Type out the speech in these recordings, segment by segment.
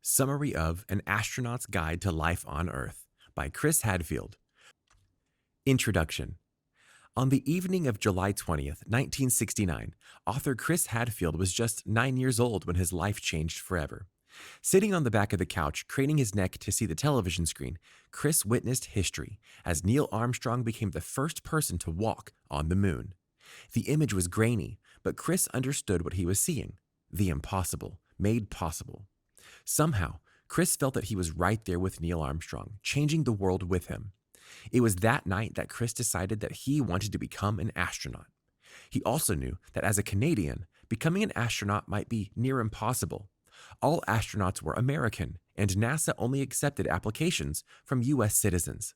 Summary of An Astronaut's Guide to Life on Earth by Chris Hadfield. Introduction. On the evening of July 20th, 1969, author Chris Hadfield was just 9 years old when his life changed forever. Sitting on the back of the couch, craning his neck to see the television screen, Chris witnessed history as Neil Armstrong became the first person to walk on the moon. The image was grainy, but Chris understood what he was seeing: the impossible made possible. Somehow, Chris felt that he was right there with Neil Armstrong, changing the world with him. It was that night that Chris decided that he wanted to become an astronaut. He also knew that as a Canadian, becoming an astronaut might be near impossible. All astronauts were American, and NASA only accepted applications from U.S. citizens.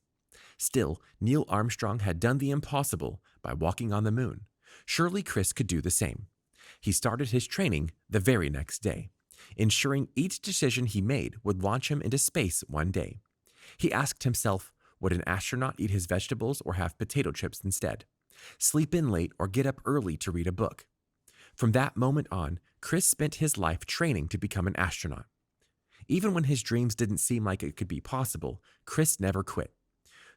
Still, Neil Armstrong had done the impossible by walking on the moon. Surely Chris could do the same. He started his training the very next day, ensuring each decision he made would launch him into space one day. He asked himself, would an astronaut eat his vegetables or have potato chips instead? Sleep in late or get up early to read a book? From that moment on, Chris spent his life training to become an astronaut. Even when his dreams didn't seem like it could be possible, Chris never quit.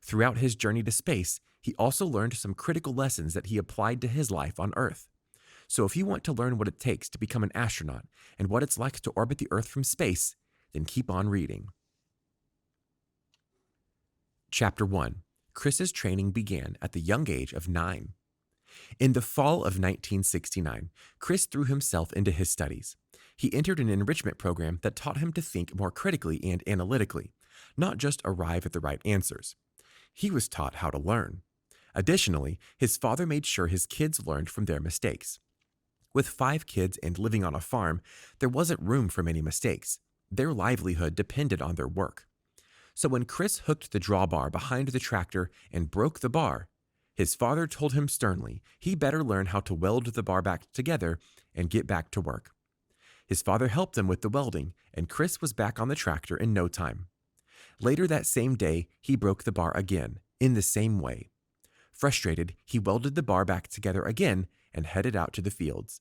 Throughout his journey to space, he also learned some critical lessons that he applied to his life on Earth. So if you want to learn what it takes to become an astronaut and what it's like to orbit the Earth from space, then keep on reading. Chapter 1. Chris's training began at the young age of 9. In the fall of 1969, Chris threw himself into his studies. He entered an enrichment program that taught him to think more critically and analytically, not just arrive at the right answers. He was taught how to learn. Additionally, his father made sure his kids learned from their mistakes. With 5 kids and living on a farm, there wasn't room for many mistakes. Their livelihood depended on their work. So when Chris hooked the drawbar behind the tractor and broke the bar, his father told him sternly he better learn how to weld the bar back together and get back to work. His father helped him with the welding, and Chris was back on the tractor in no time. Later that same day, he broke the bar again, in the same way. Frustrated, he welded the bar back together again and headed out to the fields.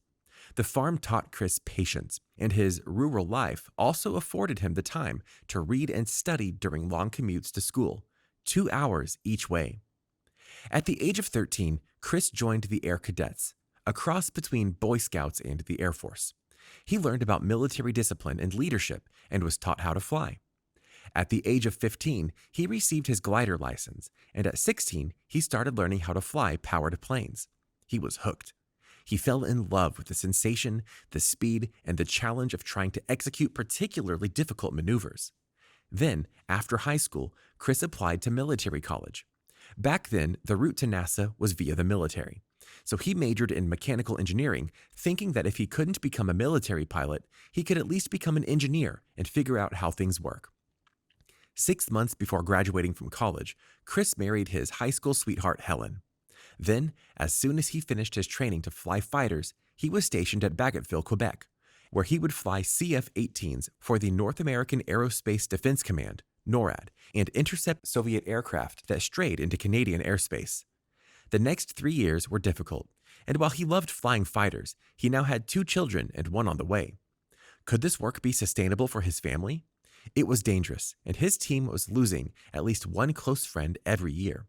The farm taught Chris patience, and his rural life also afforded him the time to read and study during long commutes to school, 2 hours each way. At the age of 13, Chris joined the Air Cadets, a cross between Boy Scouts and the Air Force. He learned about military discipline and leadership and was taught how to fly. At the age of 15, he received his glider license, and at 16, he started learning how to fly powered planes. He was hooked. He fell in love with the sensation, the speed, and the challenge of trying to execute particularly difficult maneuvers. Then, after high school, Chris applied to military college. Back then, the route to NASA was via the military. So he majored in mechanical engineering, thinking that if he couldn't become a military pilot, he could at least become an engineer and figure out how things work. 6 months before graduating from college, Chris married his high school sweetheart, Helen. Then, as soon as he finished his training to fly fighters, he was stationed at Bagotville, Quebec, where he would fly CF-18s for the North American Aerospace Defense Command, NORAD, and intercept Soviet aircraft that strayed into Canadian airspace. The next 3 years were difficult, and while he loved flying fighters, he now had 2 children and one on the way. Could this work be sustainable for his family? It was dangerous, and his team was losing at least one close friend every year.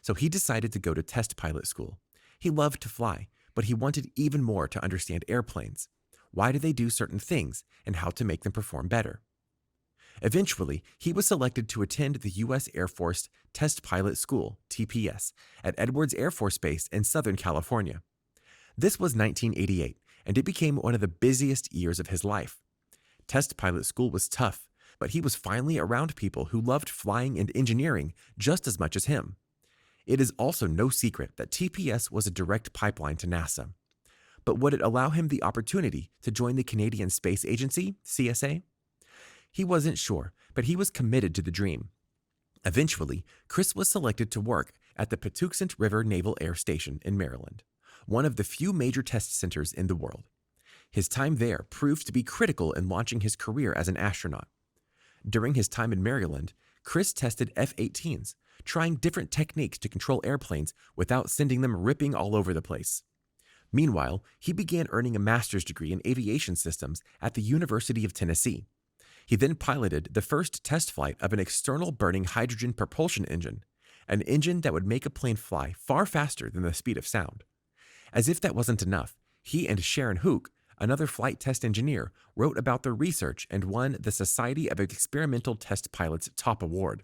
So he decided to go to test pilot school. He loved to fly, but he wanted even more to understand airplanes. Why do they do certain things, and how to make them perform better? Eventually, he was selected to attend the U.S. Air Force Test Pilot School, TPS, at Edwards Air Force Base in Southern California. This was 1988, and it became one of the busiest years of his life. Test pilot school was tough, but he was finally around people who loved flying and engineering just as much as him. It is also no secret that TPS was a direct pipeline to NASA. But would it allow him the opportunity to join the Canadian Space Agency, CSA? He wasn't sure, but he was committed to the dream. Eventually, Chris was selected to work at the Patuxent River Naval Air Station in Maryland, one of the few major test centers in the world. His time there proved to be critical in launching his career as an astronaut. During his time in Maryland, Chris tested F-18s, trying different techniques to control airplanes without sending them ripping all over the place. Meanwhile, he began earning a master's degree in aviation systems at the University of Tennessee. He then piloted the first test flight of an external burning hydrogen propulsion engine, an engine that would make a plane fly far faster than the speed of sound. As if that wasn't enough, he and Sharon Hook, another flight test engineer, wrote about their research and won the Society of Experimental Test Pilots top award,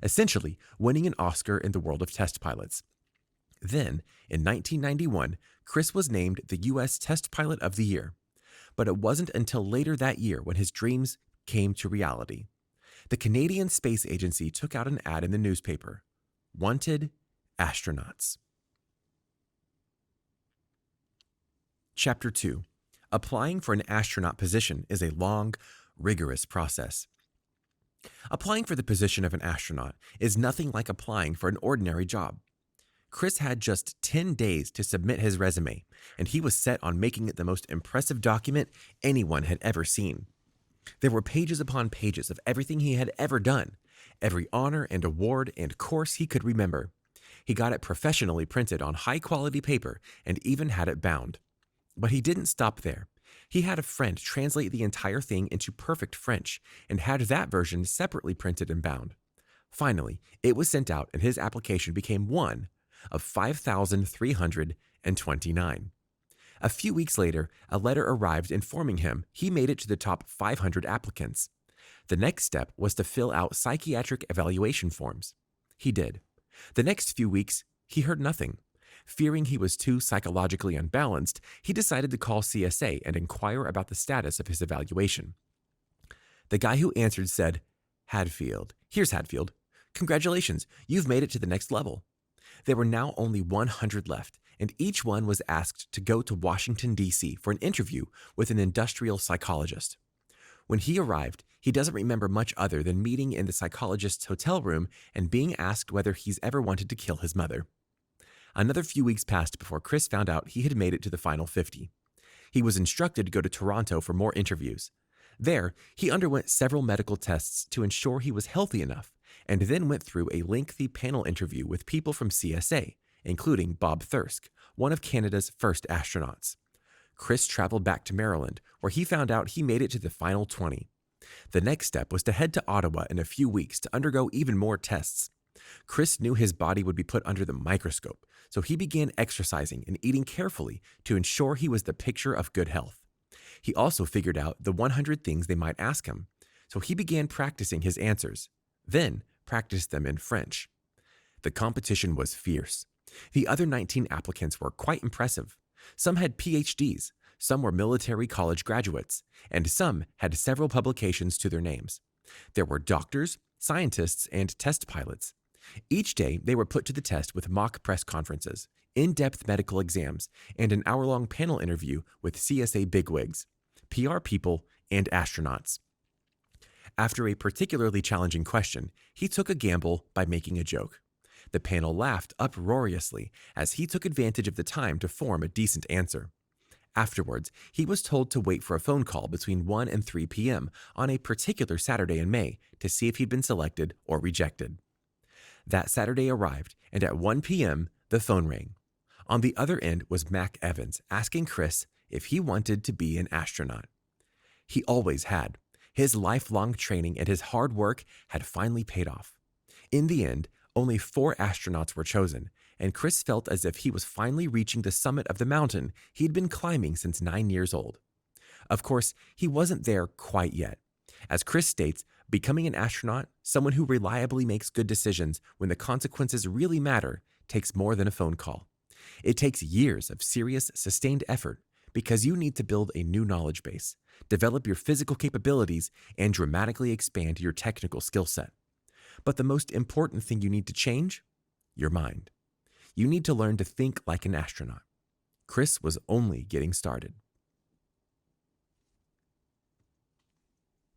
essentially winning an Oscar in the world of test pilots. Then, in 1991, Chris was named the U.S. Test Pilot of the Year. But it wasn't until later that year when his dreams came to reality. The Canadian Space Agency took out an ad in the newspaper. Wanted astronauts. Chapter 2. Applying for an astronaut position is a long, rigorous process. Applying for the position of an astronaut is nothing like applying for an ordinary job. Chris had just 10 days to submit his resume, and he was set on making it the most impressive document anyone had ever seen. There were pages upon pages of everything he had ever done, every honor and award and course he could remember. He got it professionally printed on high-quality paper and even had it bound. But he didn't stop there. He had a friend translate the entire thing into perfect French and had that version separately printed and bound. Finally, it was sent out and his application became one of 5,329. A few weeks later, a letter arrived informing him he made it to the top 500 applicants. The next step was to fill out psychiatric evaluation forms. He did. The next few weeks, he heard nothing. Fearing he was too psychologically unbalanced, he decided to call CSA and inquire about the status of his evaluation. The guy who answered said, "Hadfield. Here's Hadfield. Congratulations, you've made it to the next level." There were now only 100 left, and each one was asked to go to Washington, D.C. for an interview with an industrial psychologist. When he arrived, he doesn't remember much other than meeting in the psychologist's hotel room and being asked whether he's ever wanted to kill his mother. Another few weeks passed before Chris found out he had made it to the final 50. He was instructed to go to Toronto for more interviews. There, he underwent several medical tests to ensure he was healthy enough, and then went through a lengthy panel interview with people from CSA, including Bob Thirsk, one of Canada's first astronauts. Chris traveled back to Maryland, where he found out he made it to the final 20. The next step was to head to Ottawa in a few weeks to undergo even more tests. Chris knew his body would be put under the microscope, so he began exercising and eating carefully to ensure he was the picture of good health. He also figured out the 100 things they might ask him, so he began practicing his answers, then practiced them in French. The competition was fierce. The other 19 applicants were quite impressive. Some had PhDs, some were military college graduates, and some had several publications to their names. There were doctors, scientists, and test pilots. Each day, they were put to the test with mock press conferences, in-depth medical exams, and an hour-long panel interview with CSA bigwigs, PR people, and astronauts. After a particularly challenging question, he took a gamble by making a joke. The panel laughed uproariously as he took advantage of the time to form a decent answer. Afterwards, he was told to wait for a phone call between 1 and 3 p.m. on a particular Saturday in May to see if he'd been selected or rejected. That Saturday arrived, and at 1 p.m., the phone rang. On the other end was Mac Evans asking Chris if he wanted to be an astronaut. He always had. His lifelong training and his hard work had finally paid off. In the end, only 4 astronauts were chosen, and Chris felt as if he was finally reaching the summit of the mountain he'd been climbing since 9 years old. Of course, he wasn't there quite yet. As Chris states, becoming an astronaut, someone who reliably makes good decisions when the consequences really matter, takes more than a phone call. It takes years of serious, sustained effort because you need to build a new knowledge base, develop your physical capabilities, and dramatically expand your technical skill set. But the most important thing you need to change? Your mind. You need to learn to think like an astronaut. Chris was only getting started.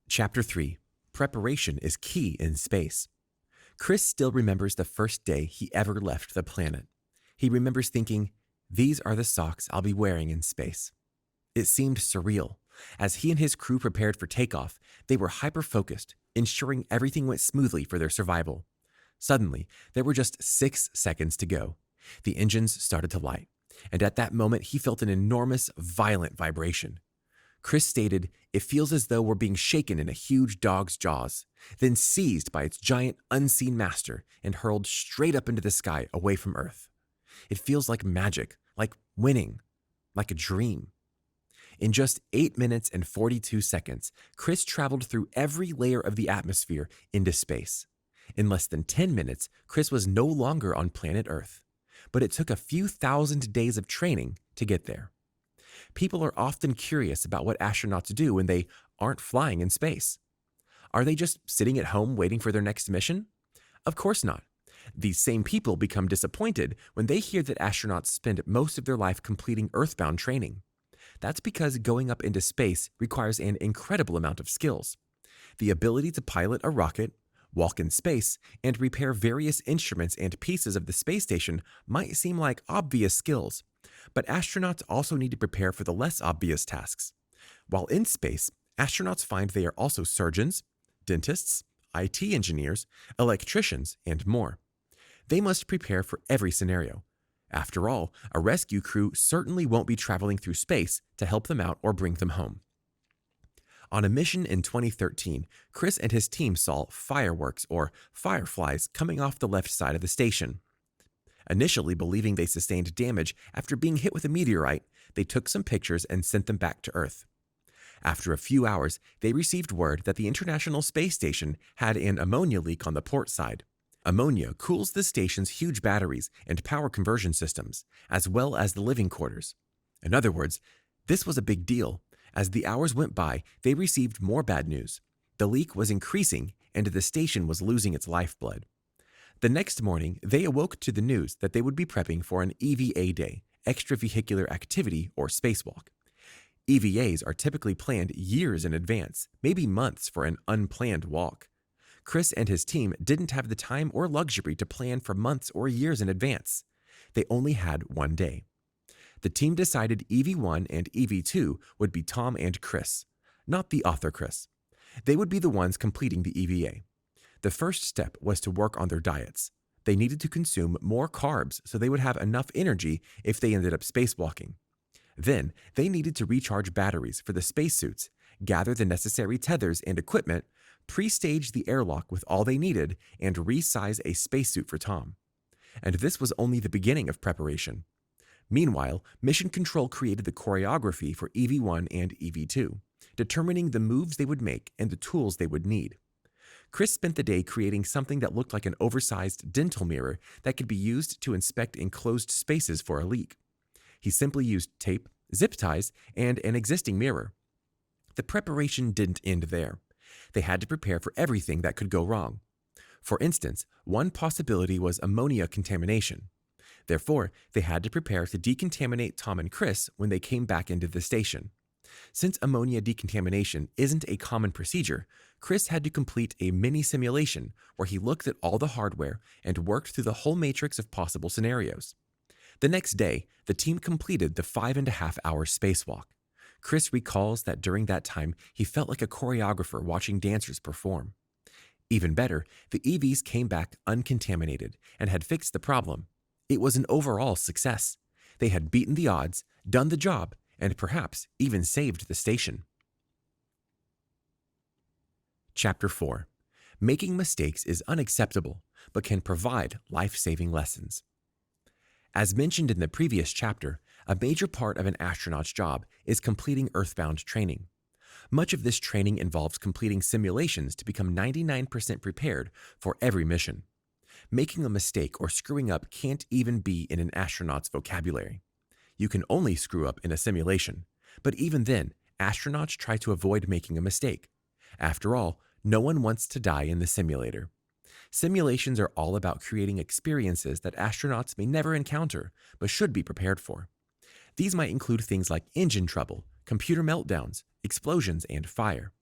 Chapter 3. Preparation is key in space. Chris still remembers the first day he ever left the planet. He remembers thinking, "These are the socks I'll be wearing in space." It seemed surreal. As he and his crew prepared for takeoff, they were hyper-focused, ensuring everything went smoothly for their survival. Suddenly, there were just 6 seconds to go. The engines started to light, and at that moment he felt an enormous, violent vibration. Chris stated, "It feels as though we're being shaken in a huge dog's jaws, then seized by its giant unseen master and hurled straight up into the sky away from Earth. It feels like magic, like winning, like a dream." In just 8 minutes and 42 seconds, Chris traveled through every layer of the atmosphere into space. In less than 10 minutes, Chris was no longer on planet Earth, but it took a few thousand days of training to get there. People are often curious about what astronauts do when they aren't flying in space. Are they just sitting at home waiting for their next mission? Of course not. These same people become disappointed when they hear that astronauts spend most of their life completing Earthbound training. That's because going up into space requires an incredible amount of skills. The ability to pilot a rocket, walk in space, and repair various instruments and pieces of the space station might seem like obvious skills, but astronauts also need to prepare for the less obvious tasks. While in space, astronauts find they are also surgeons, dentists, IT engineers, electricians, and more. They must prepare for every scenario. After all, a rescue crew certainly won't be traveling through space to help them out or bring them home. On a mission in 2013, Chris and his team saw fireworks or fireflies coming off the left side of the station. Initially believing they sustained damage after being hit with a meteorite, they took some pictures and sent them back to Earth. After a few hours, they received word that the International Space Station had an ammonia leak on the port side. Ammonia cools the station's huge batteries and power conversion systems, as well as the living quarters. In other words, this was a big deal. As the hours went by, they received more bad news. The leak was increasing, and the station was losing its lifeblood. The next morning, they awoke to the news that they would be prepping for an EVA day, extravehicular activity or spacewalk. EVAs are typically planned years in advance, maybe months for an unplanned walk. Chris and his team didn't have the time or luxury to plan for months or years in advance. They only had one day. The team decided EV1 and EV2 would be Tom and Chris, not the author Chris. They would be the ones completing the EVA. The first step was to work on their diets. They needed to consume more carbs so they would have enough energy if they ended up spacewalking. Then, they needed to recharge batteries for the spacesuits, gather the necessary tethers and equipment, pre-stage the airlock with all they needed, and resize a spacesuit for Tom. And this was only the beginning of preparation. Meanwhile, Mission Control created the choreography for EV1 and EV2, determining the moves they would make and the tools they would need. Chris spent the day creating something that looked like an oversized dental mirror that could be used to inspect enclosed spaces for a leak. He simply used tape, zip ties, and an existing mirror. The preparation didn't end there. They had to prepare for everything that could go wrong. For instance, one possibility was ammonia contamination. Therefore, they had to prepare to decontaminate Tom and Chris when they came back into the station. Since ammonia decontamination isn't a common procedure, Chris had to complete a mini simulation where he looked at all the hardware and worked through the whole matrix of possible scenarios. The next day, the team completed the 5.5-hour spacewalk. Chris recalls that during that time, he felt like a choreographer watching dancers perform. Even better, the EVs came back uncontaminated and had fixed the problem. It was an overall success. They had beaten the odds, done the job, and perhaps even saved the station. Chapter 4. Making mistakes is unacceptable, but can provide life-saving lessons. As mentioned in the previous chapter, a major part of an astronaut's job is completing Earthbound training. Much of this training involves completing simulations to become 99% prepared for every mission. Making a mistake or screwing up can't even be in an astronaut's vocabulary. You can only screw up in a simulation, but even then, astronauts try to avoid making a mistake. After all, no one wants to die in the simulator. Simulations are all about creating experiences that astronauts may never encounter, but should be prepared for. These might include things like engine trouble, computer meltdowns, explosions, and fire.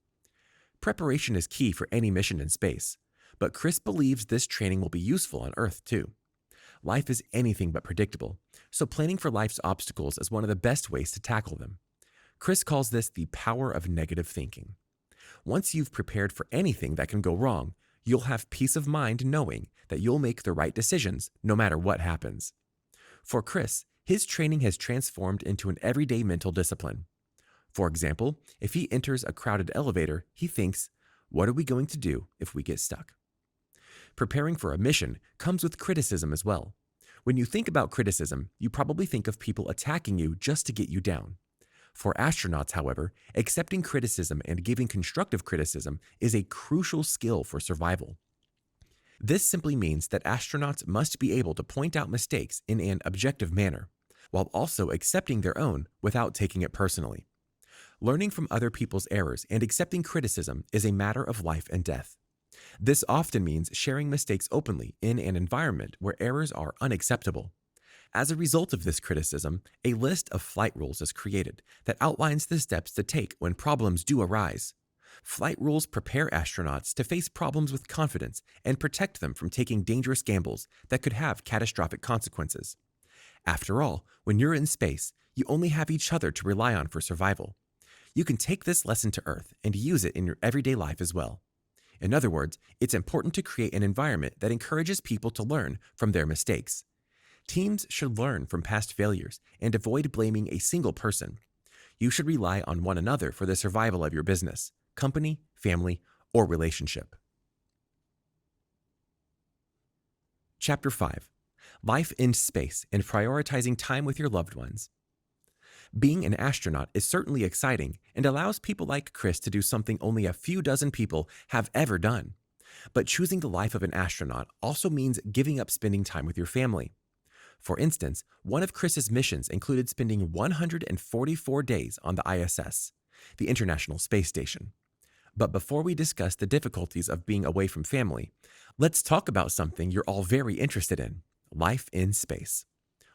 Preparation is key for any mission in space, but Chris believes this training will be useful on Earth too. Life is anything but predictable, so planning for life's obstacles is one of the best ways to tackle them. Chris calls this the power of negative thinking. Once you've prepared for anything that can go wrong, you'll have peace of mind knowing that you'll make the right decisions no matter what happens. For Chris, his training has transformed into an everyday mental discipline. For example, if he enters a crowded elevator, he thinks, "What are we going to do if we get stuck?" Preparing for a mission comes with criticism as well. When you think about criticism, you probably think of people attacking you just to get you down. For astronauts, however, accepting criticism and giving constructive criticism is a crucial skill for survival. This simply means that astronauts must be able to point out mistakes in an objective manner, while also accepting their own without taking it personally. Learning from other people's errors and accepting criticism is a matter of life and death. This often means sharing mistakes openly in an environment where errors are unacceptable. As a result of this criticism, a list of flight rules is created that outlines the steps to take when problems do arise. Flight rules prepare astronauts to face problems with confidence and protect them from taking dangerous gambles that could have catastrophic consequences. After all, when you're in space, you only have each other to rely on for survival. You can take this lesson to Earth and use it in your everyday life as well. In other words, it's important to create an environment that encourages people to learn from their mistakes. Teams should learn from past failures and avoid blaming a single person. You should rely on one another for the survival of your business, company, family, or relationship. Chapter 5. Life in Space and Prioritizing Time with Your Loved Ones. Being an astronaut is certainly exciting and allows people like Chris to do something only a few dozen people have ever done. But choosing the life of an astronaut also means giving up spending time with your family. For instance, one of Chris's missions included spending 144 days on the ISS, the International Space Station. But before we discuss the difficulties of being away from family, let's talk about something you're all very interested in: life in space.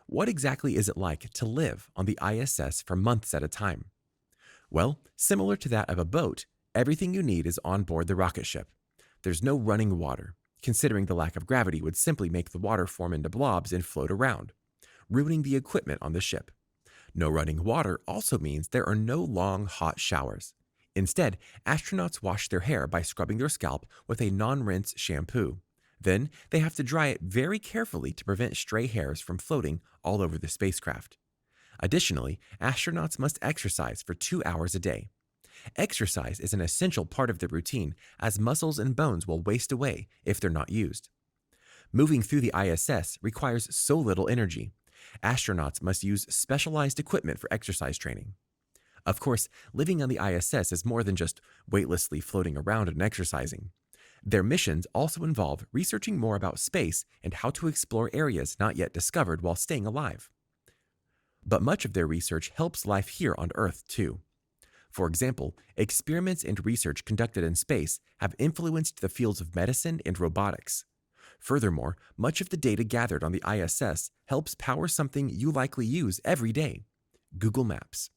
What exactly is it like to live on the ISS for months at a time? Well, similar to that of a boat, everything you need is on board the rocket ship. There's no running water, considering the lack of gravity would simply make the water form into blobs and float around, ruining the equipment on the ship. No running water also means there are no long, hot showers. Instead, astronauts wash their hair by scrubbing their scalp with a non-rinse shampoo. Then, they have to dry it very carefully to prevent stray hairs from floating all over the spacecraft. Additionally, astronauts must exercise for 2 hours a day. Exercise is an essential part of the routine, as muscles and bones will waste away if they're not used. Moving through the ISS requires so little energy. Astronauts must use specialized equipment for exercise training. Of course, living on the ISS is more than just weightlessly floating around and exercising. Their missions also involve researching more about space and how to explore areas not yet discovered while staying alive. But much of their research helps life here on Earth, too. For example, experiments and research conducted in space have influenced the fields of medicine and robotics. Furthermore, much of the data gathered on the ISS helps power something you likely use every day: Google Maps.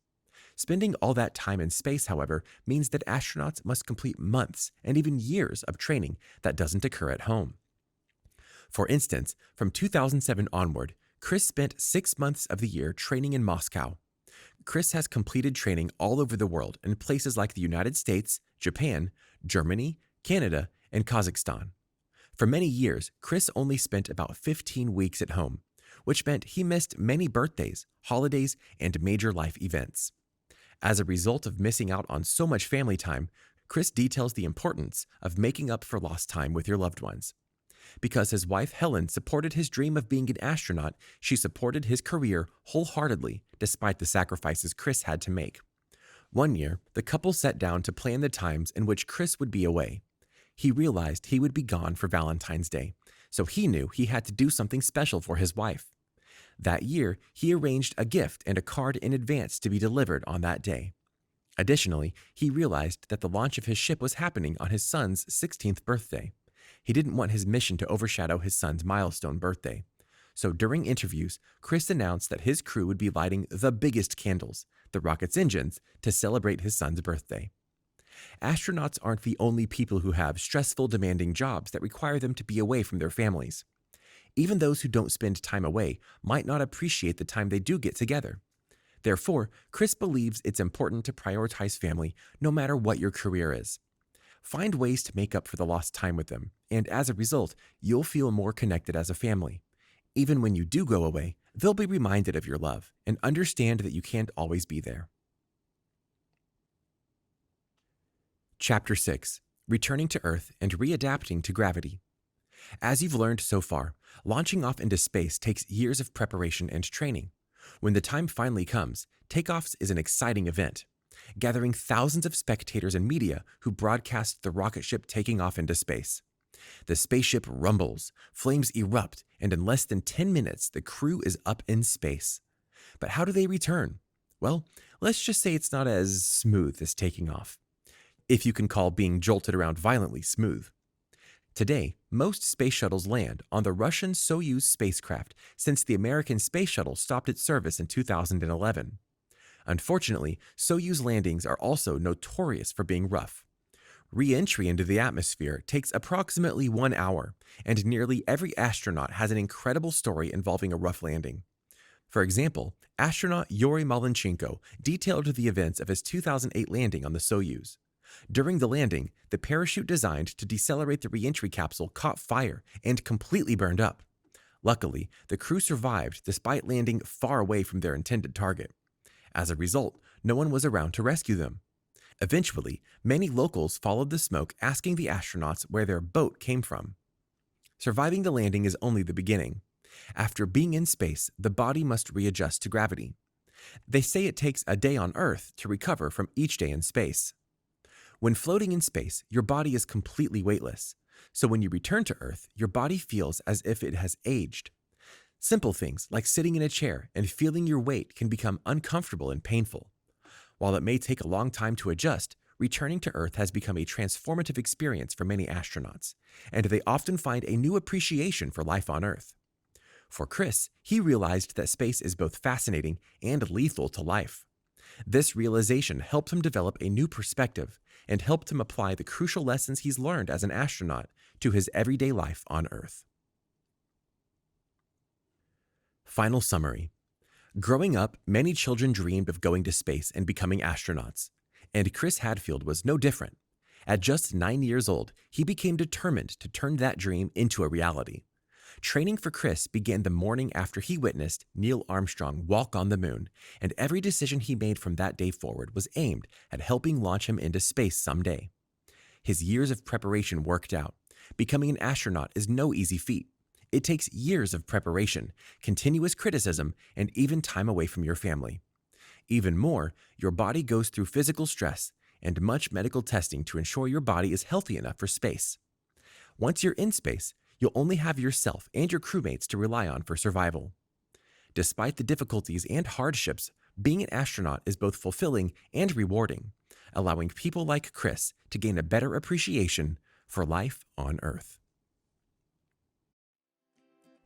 Spending all that time in space, however, means that astronauts must complete months and even years of training that doesn't occur at home. For instance, from 2007 onward, Chris spent 6 months of the year training in Moscow. Chris has completed training all over the world in places like the United States, Japan, Germany, Canada, and Kazakhstan. For many years, Chris only spent about 15 weeks at home, which meant he missed many birthdays, holidays, and major life events. As a result of missing out on so much family time, Chris details the importance of making up for lost time with your loved ones. Because his wife Helen supported his dream of being an astronaut, she supported his career wholeheartedly, despite the sacrifices Chris had to make. One year, the couple sat down to plan the times in which Chris would be away. He realized he would be gone for Valentine's Day, so he knew he had to do something special for his wife. That year, he arranged a gift and a card in advance to be delivered on that day. Additionally, he realized that the launch of his ship was happening on his son's 16th birthday. He didn't want his mission to overshadow his son's milestone birthday. So during interviews, Chris announced that his crew would be lighting the biggest candles, the rocket's engines, to celebrate his son's birthday. Astronauts aren't the only people who have stressful, demanding jobs that require them to be away from their families. Even those who don't spend time away might not appreciate the time they do get together. Therefore, Chris believes it's important to prioritize family no matter what your career is. Find ways to make up for the lost time with them, and as a result, you'll feel more connected as a family. Even when you do go away, they'll be reminded of your love and understand that you can't always be there. Chapter 6: Returning to Earth and Readapting to Gravity. As you've learned so far, launching off into space takes years of preparation and training. When the time finally comes, takeoffs is an exciting event, gathering thousands of spectators and media who broadcast the rocket ship taking off into space. The spaceship rumbles, flames erupt, and in less than 10 minutes, the crew is up in space. But how do they return? Well, let's just say it's not as smooth as taking off, if you can call being jolted around violently smooth. Today, most space shuttles land on the Russian Soyuz spacecraft since the American space shuttle stopped its service in 2011. Unfortunately, Soyuz landings are also notorious for being rough. Re-entry into the atmosphere takes approximately 1 hour, and nearly every astronaut has an incredible story involving a rough landing. For example, astronaut Yuri Malenchenko detailed the events of his 2008 landing on the Soyuz. During the landing, the parachute designed to decelerate the re-entry capsule caught fire and completely burned up. Luckily, the crew survived despite landing far away from their intended target. As a result, no one was around to rescue them. Eventually, many locals followed the smoke, asking the astronauts where their boat came from. Surviving the landing is only the beginning. After being in space, the body must readjust to gravity. They say it takes a day on Earth to recover from each day in space. When floating in space, your body is completely weightless. So when you return to Earth, your body feels as if it has aged. Simple things like sitting in a chair and feeling your weight can become uncomfortable and painful. While it may take a long time to adjust, returning to Earth has become a transformative experience for many astronauts, and they often find a new appreciation for life on Earth. For Chris, he realized that space is both fascinating and lethal to life. This realization helped him develop a new perspective and helped him apply the crucial lessons he's learned as an astronaut to his everyday life on Earth. Final summary. Growing up, many children dreamed of going to space and becoming astronauts, and Chris Hadfield was no different. At just 9 years old, he became determined to turn that dream into a reality. Training for Chris began the morning after he witnessed Neil Armstrong walk on the moon, and every decision he made from that day forward was aimed at helping launch him into space someday. His years of preparation worked out. Becoming an astronaut is no easy feat. It takes years of preparation, continuous criticism, and even time away from your family. Even more, your body goes through physical stress and much medical testing to ensure your body is healthy enough for space. Once you're in space, you'll only have yourself and your crewmates to rely on for survival. Despite the difficulties and hardships, being an astronaut is both fulfilling and rewarding, allowing people like Chris to gain a better appreciation for life on Earth.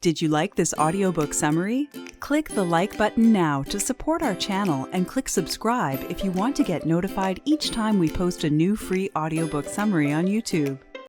Did you like this audiobook summary? Click the like button now to support our channel and click subscribe if you want to get notified each time we post a new free audiobook summary on YouTube.